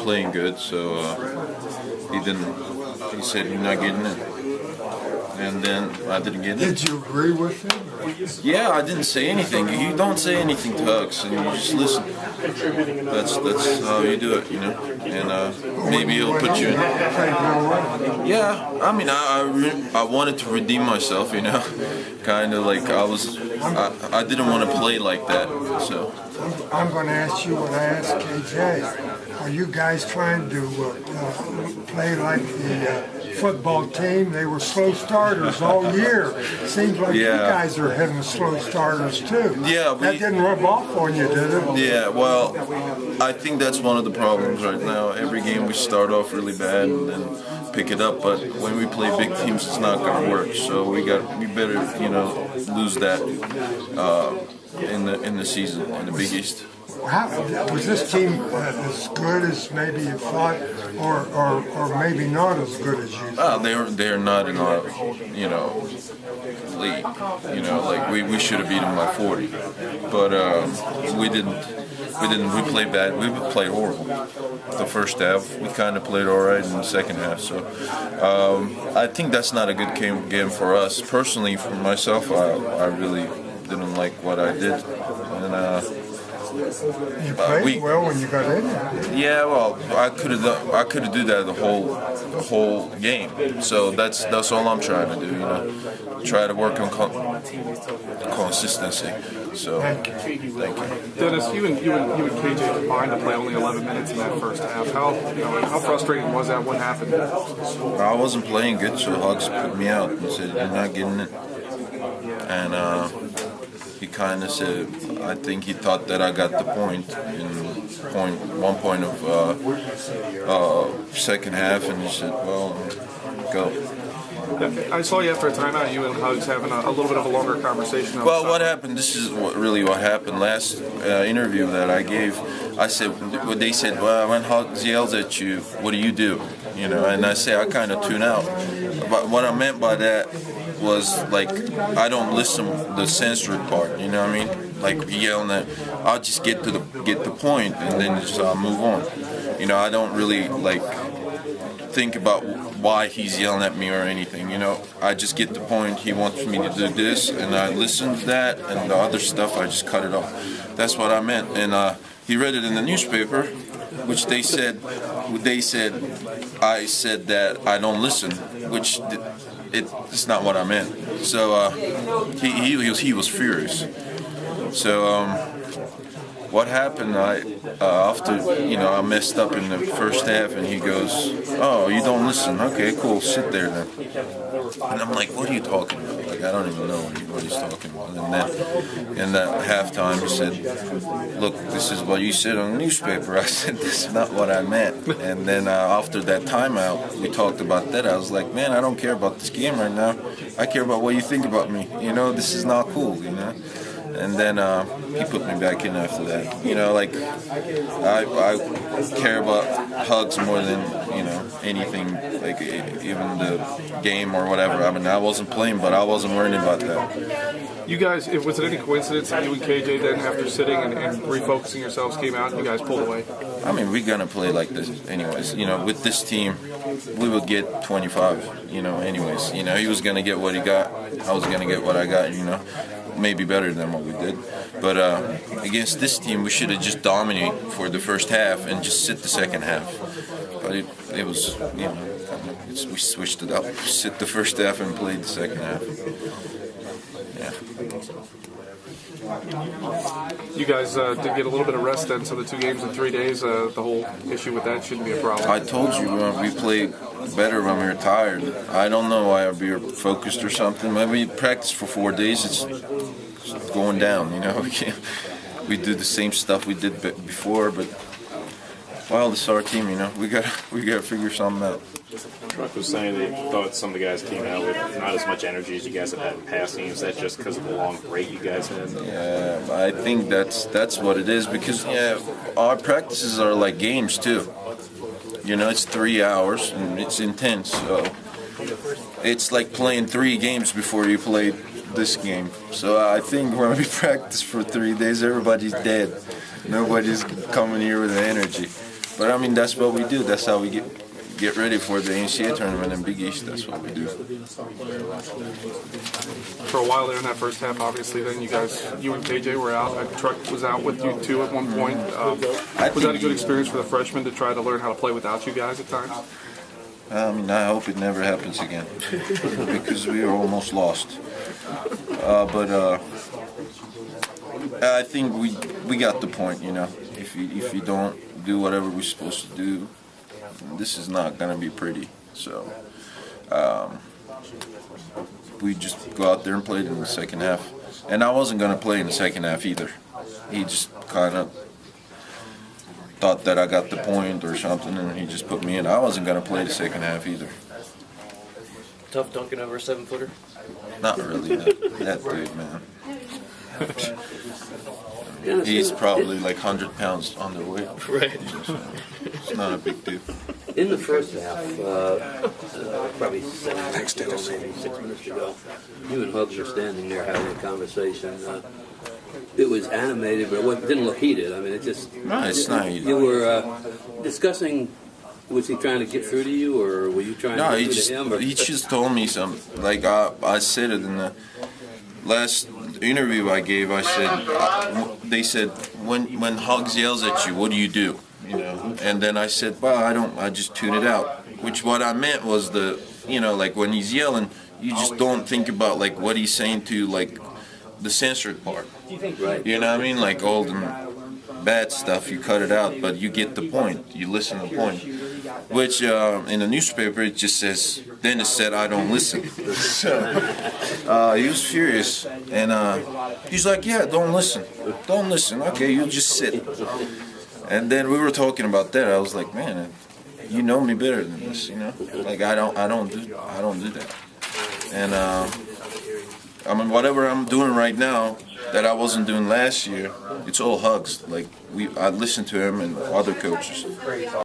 playing good, so he said you're not getting it. And then I didn't get it. Did you agree with him? Yeah, I didn't say anything. You don't say anything to Hugs, and you just listen. That's how you do it, you know. And maybe he'll put you in. Yeah, I mean, I wanted to redeem myself, you know. Kind of like I didn't want to play like that, so. I'm going to ask you what I asked KJ. Are you guys trying to play like the football team? They were slow starters all year. Seems like you guys are having slow starters too. Yeah, that didn't rub off on you, did it? Yeah, well, I think that's one of the problems right now. Every game we start off really bad and then pick it up, but when we play big teams, it's not going to work. So we better, you know, lose that in the season in the Big East. Was this team as good as maybe you thought, or maybe not as good as you thought? They're not in our, you know, league. You know, like we should have beat them by 40, but we didn't. We played bad. We played horrible. The first half, we kind of played all right in the second half. So I think that's not a good game for us. Personally, for myself, I really didn't like what I did, and. You played well when you got in. Yeah, well, I could have do that the whole game. So that's all I'm trying to do. You know, try to work on consistency. So thank you. Deniz, you and KJ combined to play only 11 minutes in that first half. How frustrating was that? What happened? I wasn't playing good, so Hugs put me out and said you're not getting it, and. He kind of said, I think he thought that I got the point in one point of second half, and he said, well, go. I saw you after a timeout, you and Hugs having a little bit of a longer conversation. Well, what happened, this is really what happened. Last interview that I gave, I said, they said, well, when Hugs yells at you, what do? You know, and I say, I kind of tune out. But what I meant by that was like I don't listen the sensory part, you know what I mean? Like yelling at, I'll just get the point and then just move on. You know, I don't really like think about why he's yelling at me or anything. You know, I just get the point. He wants me to do this, and I listen to that, and the other stuff I just cut it off. That's what I meant, and he read it in the newspaper, which they said I said that I don't listen, which. It's not what I meant. So he was furious. So what happened? After I messed up in the first half, and he goes, "Oh, you don't listen? Okay, cool. Sit there then." And I'm like, "What are you talking about? Like I don't even know what he's talking about." And then in that halftime, he said, "Look, this is what you said on the newspaper." I said, "This is not what I meant." And then after that timeout, we talked about that. I was like, "Man, I don't care about this game right now. I care about what you think about me. You know, this is not cool. You know." And then he put me back in after that. You know, like I care about Hugs more than anything, like even the game or whatever. I mean, I wasn't playing, but I wasn't worrying about that. You guys, was it any coincidence that you and KJ then, after sitting and refocusing yourselves, came out and you guys pulled away? I mean, we're gonna play like this anyways. You know, with this team, we would get 25. You know, anyways. You know, he was gonna get what he got. I was gonna get what I got. You know. Maybe better than what we did, but against this team we should have just dominated for the first half and just sit the second half. But it was, you know, we switched it up, sit the first half and played the second half. Yeah. You guys did get a little bit of rest then, so the 2 games in 3 days, the whole issue with that shouldn't be a problem. I told you we played better when we were tired. I don't know why we were focused or something. Maybe we practiced for 4 days. It's going down, you know. We do the same stuff we did before, but well, this is our team, you know. We got to figure something out. Truck was saying that he thought some of the guys came out with not as much energy as you guys have had in past games. Is that just because of the long break you guys had? Yeah, I think that's what it is, because our practices are like games too. You know, it's 3 hours and it's intense. So it's like playing 3 games before you play this game. So I think when we practice for 3 days, everybody's dead. Nobody's coming here with the energy. But I mean, that's what we do. That's how we get ready for the NCAA tournament in Big East. That's what we do. For a while there in that first half, obviously, then you and KJ were out. Truck was out with you two at one point. Was that a good experience for the freshmen to try to learn how to play without you guys at times? I mean, I hope it never happens again because we are almost lost. But I think we got the point. You know, if you don't do whatever we're supposed to do, this is not gonna be pretty. So we just go out there and played in the second half. And I wasn't gonna play in the second half either. He just kind of thought that I got the point or something, and he just put me in. I wasn't gonna play the second half either. Tough dunking over a 7-footer? Not really that big, man. He's probably like 100 pounds underweight. Right. It's not a big deal. In the first half, probably 7 minutes ago, maybe 6 minutes ago, you and Hugs were standing there having a conversation. It was animated, but it didn't look heated. I mean, it just... No, it's not heated. You were discussing, was he trying to get through to you, or were you trying to get through to him? Or? He just told me something. Like, I said it in the last interview I gave. I said, they said, when Hugs yells at you, what do you do? You know, and then I said, well, I just tune it out. Which what I meant was like when he's yelling, you just don't think about like what he's saying to like the censored part. Right. You know what I mean? Like all the bad stuff, you cut it out, but you get the point. You listen to the point. Which in the newspaper it just says, Deniz said, I don't listen. So he was furious, and he's like, yeah, don't listen. Don't listen. Okay, you just sit. And then we were talking about that. I was like, man, you know me better than this, you know. Like I don't do that. And I mean, whatever I'm doing right now that I wasn't doing last year, it's all Hugs. Like I listen to him and other coaches.